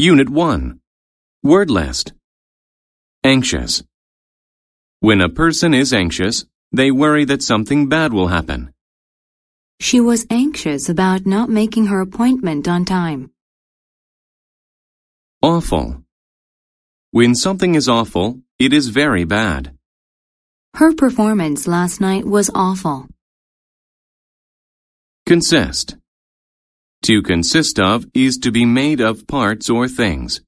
Unit 1. Word list. Anxious. When a person is anxious, they worry that something bad will happen. She was anxious about not making her appointment on time. Awful. When something is awful, it is very bad. Her performance last night was awful. Consist. To consist of is to be made of parts or things.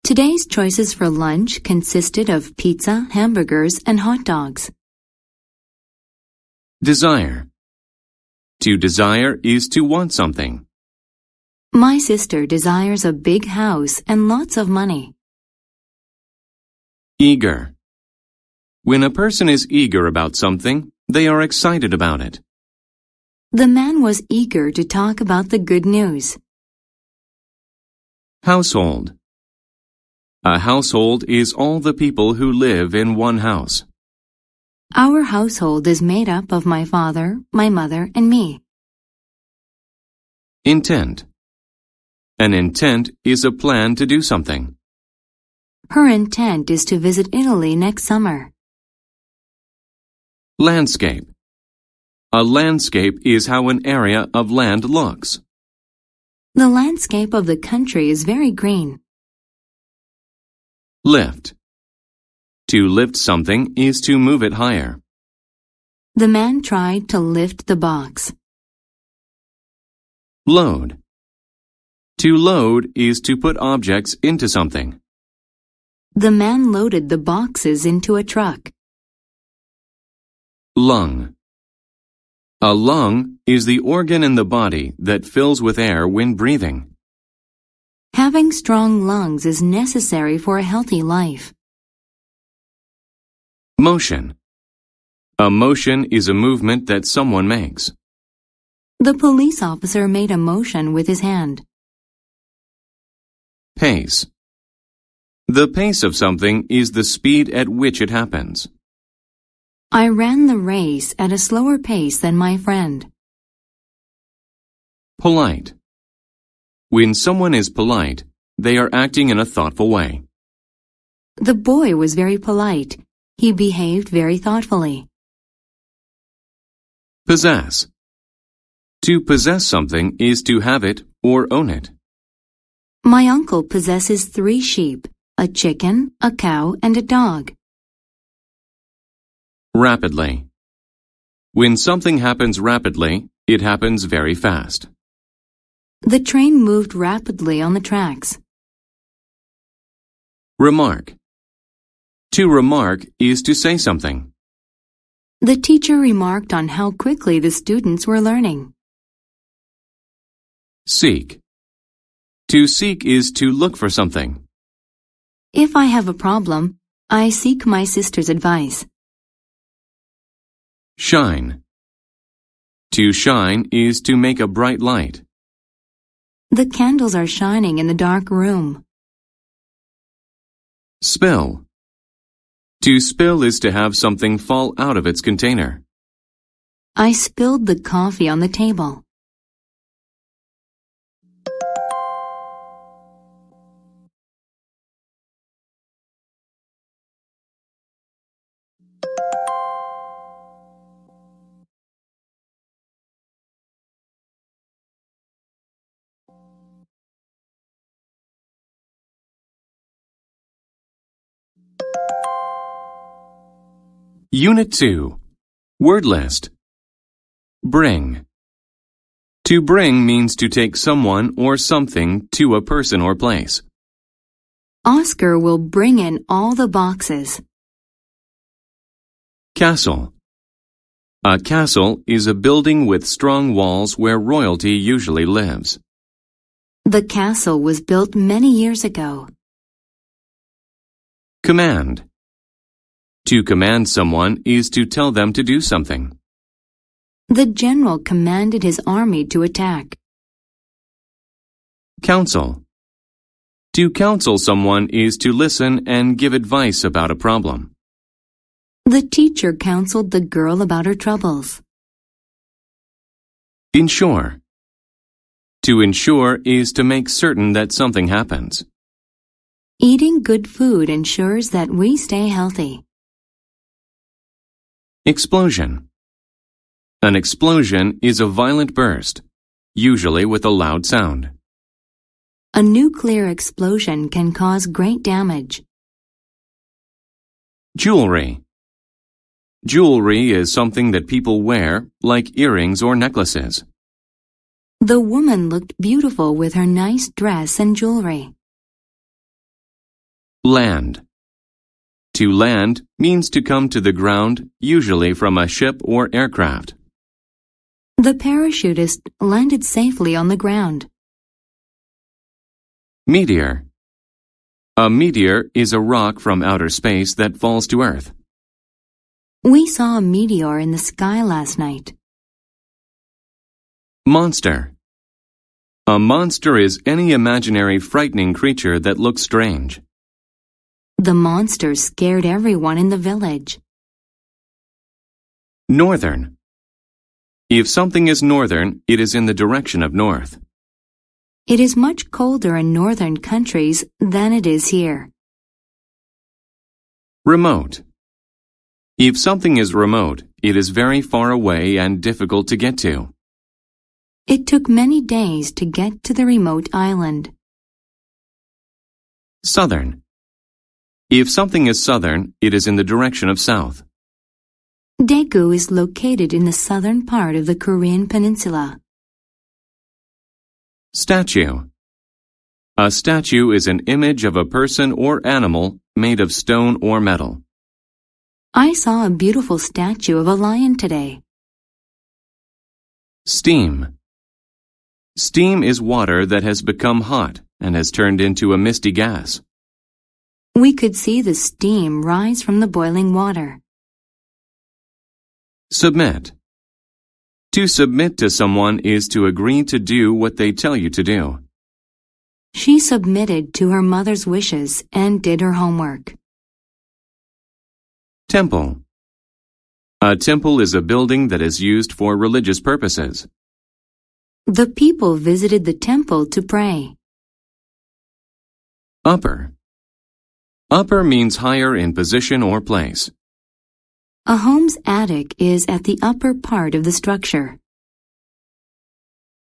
Today's choices for lunch consisted of pizza, hamburgers, and hot dogs. Desire. To desire is to want something. My sister desires a big house and lots of money. Eager. When a person is eager about something, they are excited about it. The man was eager to talk about the good news. Household. A household is all the people who live in one house. Our household is made up of my father, my mother, and me. Intent. An intent is a plan to do something. Her intent is to visit Italy next summer. Landscape. A landscape is how an area of land looks. The landscape of the country is very green. Lift. To lift something is to move it higher. The man tried to lift the box. Load. To load is to put objects into something. The man loaded the boxes into a truck. Lung. A lung is the organ in the body that fills with air when breathing. Having strong lungs is necessary for a healthy life. Motion. A motion is a movement that someone makes. The police officer made a motion with his hand. Pace. The pace of something is the speed at which it happens. I ran the race at a slower pace than my friend. Polite. When someone is polite, they are acting in a thoughtful way. The boy was very polite. He behaved very thoughtfully. Possess. To possess something is to have it or own it. My uncle possesses 3 sheep, a chicken, a cow, and a dog. Rapidly. When something happens rapidly, it happens very fast. The train moved rapidly on the tracks. Remark. To remark is to say something. The teacher remarked on how quickly the students were learning. Seek. To seek is to look for something. If I have a problem, I seek my sister's advice. Shine. To shine is to make a bright light. The candles are shining in the dark room. Spill. To spill is to have something fall out of its container. I spilled the coffee on the table. Unit 2. Word list. Bring. To bring means to take someone or something to a person or place. Oscar will bring in all the boxes. Castle. A castle is a building with strong walls where royalty usually lives. The castle was built many years ago. Command. To command someone is to tell them to do something. The general commanded his army to attack. Counsel. To counsel someone is to listen and give advice about a problem. The teacher counseled the girl about her troubles. Insure. To ensure is to make certain that something happens. Eating good food ensures that we stay healthy. Explosion. An explosion is a violent burst, usually with a loud sound. A nuclear explosion can cause great damage. Jewelry. Jewelry is something that people wear, like earrings or necklaces. The woman looked beautiful with her nice dress and jewelry. Land. To land means to come to the ground, usually from a ship or aircraft. The parachutist landed safely on the ground. Meteor. A meteor is a rock from outer space that falls to Earth. We saw a meteor in the sky last night. Monster. A monster is any imaginary frightening creature that looks strange. The monster scared everyone in the village. Northern. If something is northern, it is in the direction of north. It is much colder in northern countries than it is here. Remote. If something is remote, it is very far away and difficult to get to. It took many days to get to the remote island. Southern. If something is southern, it is in the direction of south. Daegu is located in the southern part of the Korean peninsula. Statue. A statue is an image of a person or animal made of stone or metal. I saw a beautiful statue of a lion today. Steam. Steam is water that has become hot and has turned into a misty gas. We could see the steam rise from the boiling water. Submit. To submit to someone is to agree to do what they tell you to do. She submitted to her mother's wishes and did her homework. Temple. A temple is a building that is used for religious purposes. The people visited the temple to pray. Upper. Upper means higher in position or place. A home's attic is at the upper part of the structure.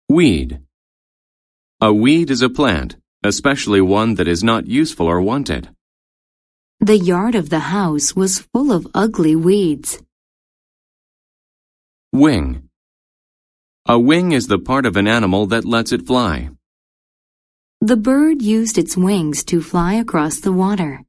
Weed. A weed is a plant, especially one that is not useful or wanted. The yard of the house was full of ugly weeds. Wing. A wing is the part of an animal that lets it fly. The bird used its wings to fly across the water.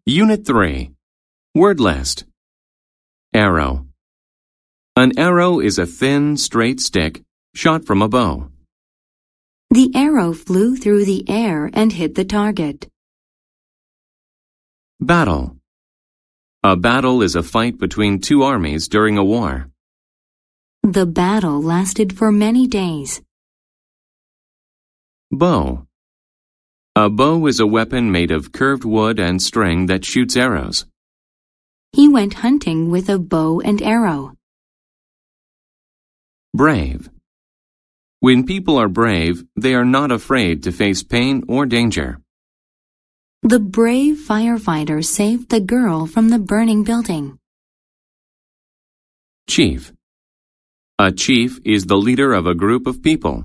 Unit 3. Word list. Arrow. An arrow is a thin, straight stick shot from a bow. The arrow flew through the air and hit the target. Battle. A battle is a fight between two armies during a war. The battle lasted for many days. Bow. A bow is a weapon made of curved wood and string that shoots arrows. He went hunting with a bow and arrow. Brave. When people are brave, they are not afraid to face pain or danger. The brave firefighter saved the girl from the burning building. Chief. A chief is the leader of a group of people.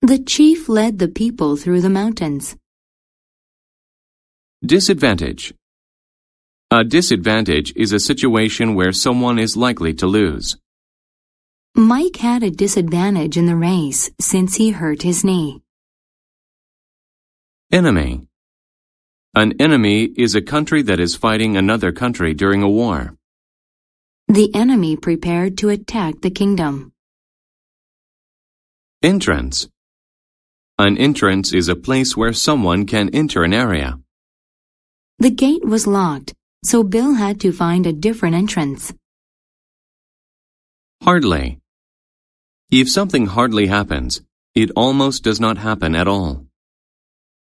The chief led the people through the mountains. Disadvantage. A disadvantage is a situation where someone is likely to lose. Mike had a disadvantage in the race since he hurt his knee. Enemy. An enemy is a country that is fighting another country during a war. The enemy prepared to attack the kingdom. Entrance. An entrance is a place where someone can enter an area. The gate was locked, so Bill had to find a different entrance. Hardly. If something hardly happens, it almost does not happen at all.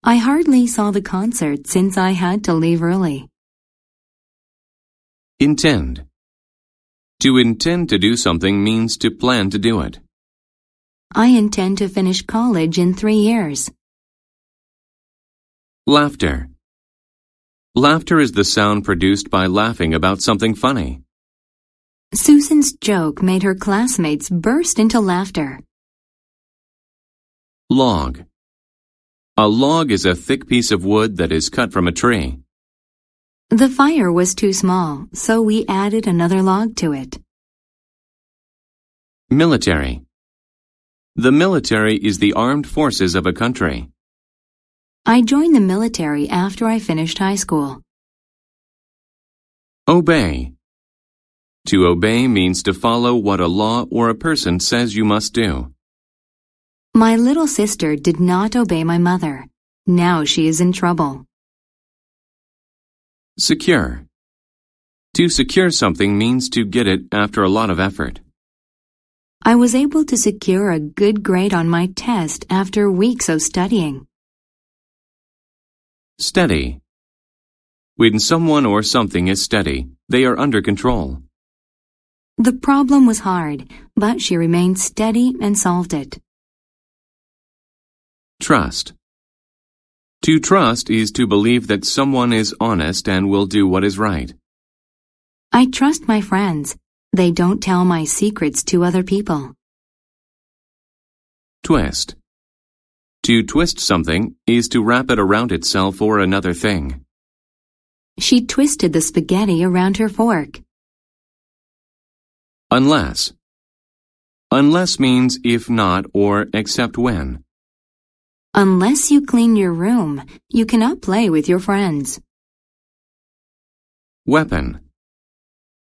I hardly saw the concert since I had to leave early. Intend. To intend to do something means to plan to do it. I intend to finish college in 3 years. Laughter. Laughter is the sound produced by laughing about something funny. Susan's joke made her classmates burst into laughter. Log. A log is a thick piece of wood that is cut from a tree. The fire was too small, so we added another log to it. Military. The military is the armed forces of a country. I joined the military after I finished high school. Obey. To obey means to follow what a law or a person says you must do. My little sister did not obey my mother. Now she is in trouble. Secure. To secure something means to get it after a lot of effort. I was able to secure a good grade on my test after weeks of studying. Steady. When someone or something is steady, they are under control. The problem was hard, but she remained steady and solved it. Trust. To trust is to believe that someone is honest and will do what is right. I trust my friends. They don't tell my secrets to other people. Twist. To twist something is to wrap it around itself or another thing. She twisted the spaghetti around her fork. Unless. Unless means if not or except when. Unless you clean your room, you cannot play with your friends. Weapon.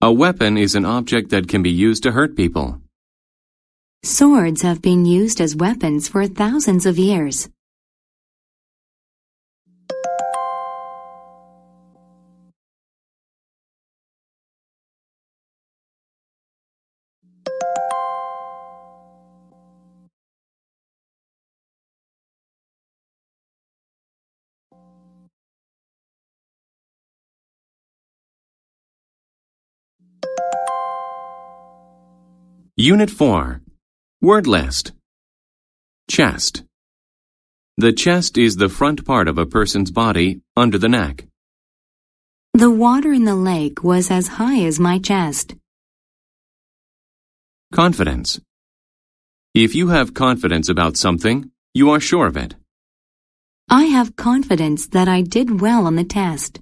A weapon is an object that can be used to hurt people. Swords have been used as weapons for thousands of years. Unit 4. Word list. Chest. The chest is the front part of a person's body under the neck. The water in the lake was as high as my chest. Confidence. If you have confidence about something, you are sure of it. I have confidence that I did well on the test.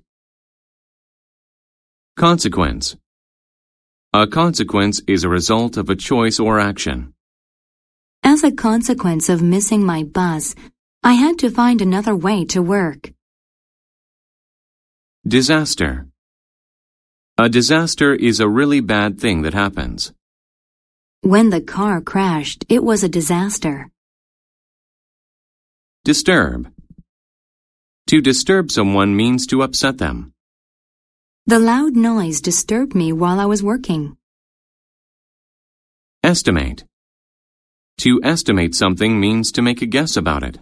Consequence. A consequence is a result of a choice or action. As a consequence of missing my bus, I had to find another way to work. Disaster. A disaster is a really bad thing that happens. When the car crashed, it was a disaster. Disturb. To disturb someone means to upset them. The loud noise disturbed me while I was working. Estimate. To estimate something means to make a guess about it.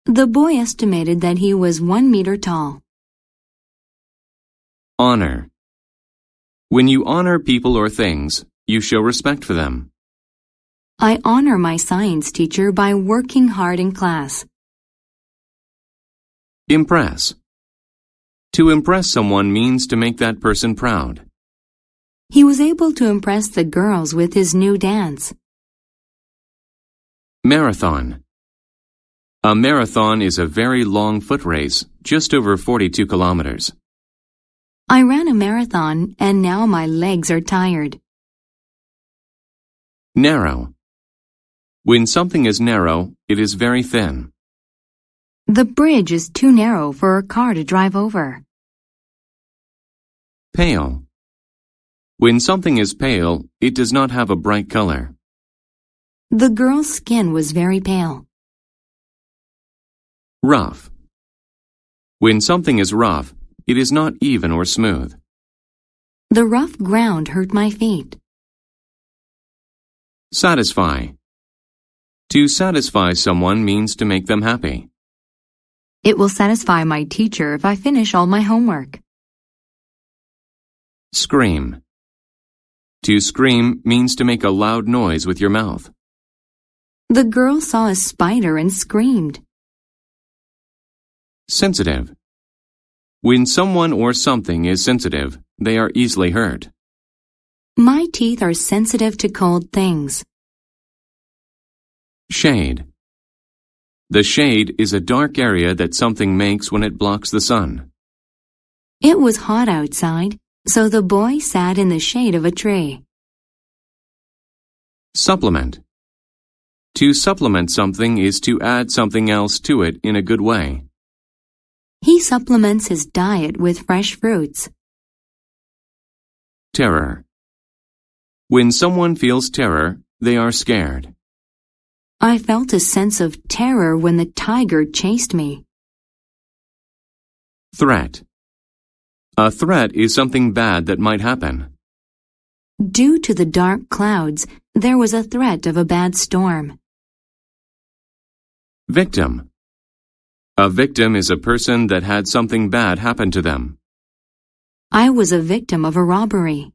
The boy estimated that he was 1 meter tall. Honor. When you honor people or things, you show respect for them. I honor my science teacher by working hard in class. Impress. To impress someone means to make that person proud. He was able to impress the girls with his new dance. Marathon. A marathon is a very long foot race, just over 42 kilometers. I ran a marathon and now my legs are tired. Narrow. When something is narrow, it is very thin. The bridge is too narrow for a car to drive over. Pale. When something is pale, it does not have a bright color. The girl's skin was very pale. Rough. When something is rough, it is not even or smooth. The rough ground hurt my feet. Satisfy. To satisfy someone means to make them happy. It will satisfy my teacher if I finish all my homework. Scream. To scream means to make a loud noise with your mouth. The girl saw a spider and screamed. Sensitive. When someone or something is sensitive, they are easily hurt. My teeth are sensitive to cold things. Shade. The shade is a dark area that something makes when it blocks the sun. It was hot outside, so the boy sat in the shade of a tree. Supplement. To supplement something is to add something else to it in a good way. He supplements his diet with fresh fruits. Terror. When someone feels terror, they are scared. I felt a sense of terror when the tiger chased me. Threat. A threat is something bad that might happen. Due to the dark clouds, there was a threat of a bad storm. Victim. A victim is a person that had something bad happen to them. I was a victim of a robbery.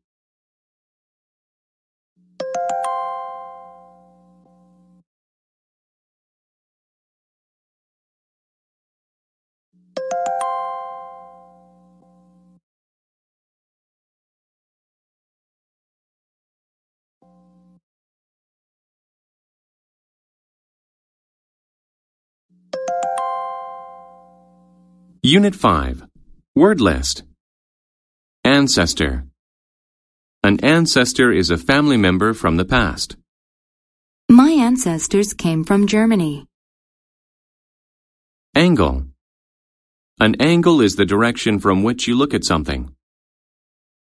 Unit 5. Word list. Ancestor. An ancestor is a family member from the past. My ancestors came from Germany. Angle. An angle is the direction from which you look at something.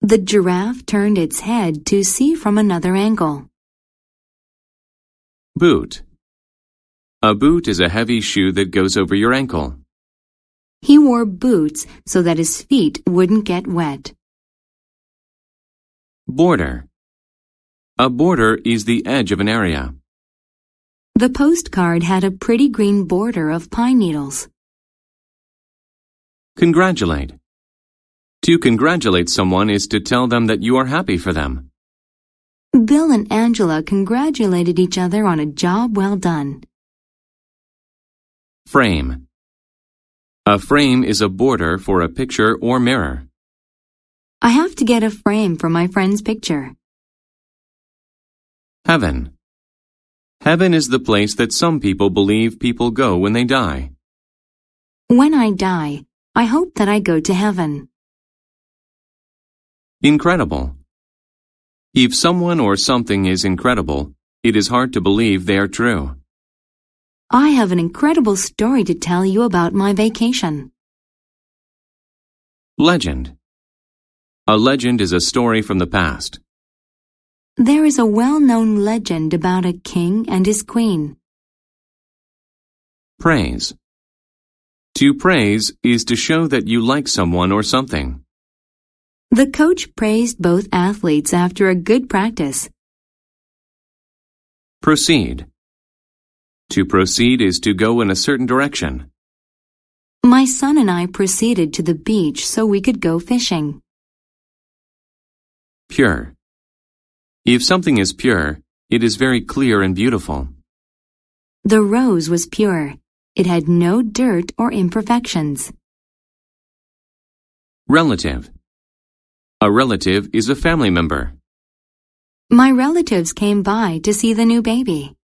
The giraffe turned its head to see from another angle. Boot. A boot is a heavy shoe that goes over your ankle. He wore boots so that his feet wouldn't get wet. Border. A border is the edge of an area. The postcard had a pretty green border of pine needles. Congratulate. To congratulate someone is to tell them that you are happy for them. Bill and Angela congratulated each other on a job well done. Frame. A frame is a border for a picture or mirror. I have to get a frame for my friend's picture. Heaven. Heaven is the place that some people believe people go when they die. When I die, I hope that I go to heaven. Incredible. If someone or something is incredible, it is hard to believe they are true. I have an incredible story to tell you about my vacation. Legend. A legend is a story from the past. There is a well-known legend about a king and his queen. Praise. To praise is to show that you like someone or something. The coach praised both athletes after a good practice. Proceed. To proceed is to go in a certain direction. My son and I proceeded to the beach so we could go fishing. Pure. If something is pure, it is very clear and beautiful. The rose was pure. It had no dirt or imperfections. Relative. A relative is a family member. My relatives came by to see the new baby.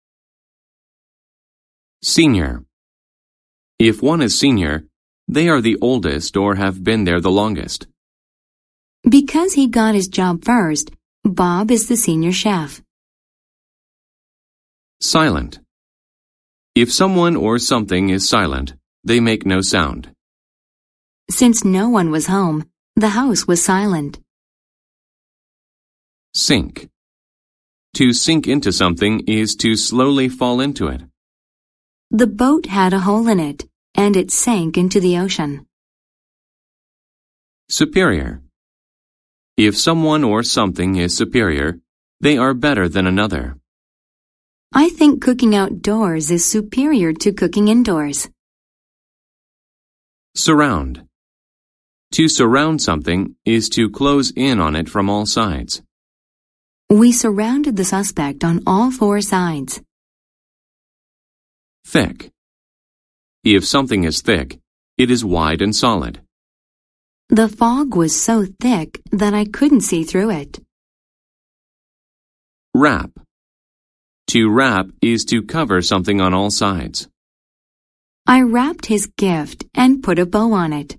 Senior. If one is senior, they are the oldest or have been there the longest. Because he got his job first, Bob is the senior chef. Silent. If someone or something is silent, they make no sound. Since no one was home, the house was silent. Sink. To sink into something is to slowly fall into it. The boat had a hole in it, and it sank into the ocean. Superior. If someone or something is superior, they are better than another. I think cooking outdoors is superior to cooking indoors. Surround. To surround something is to close in on it from all sides. We surrounded the suspect on all four sides. Thick. If something is thick, it is wide and solid. The fog was so thick that I couldn't see through it. Wrap. To wrap is to cover something on all sides. I wrapped his gift and put a bow on it.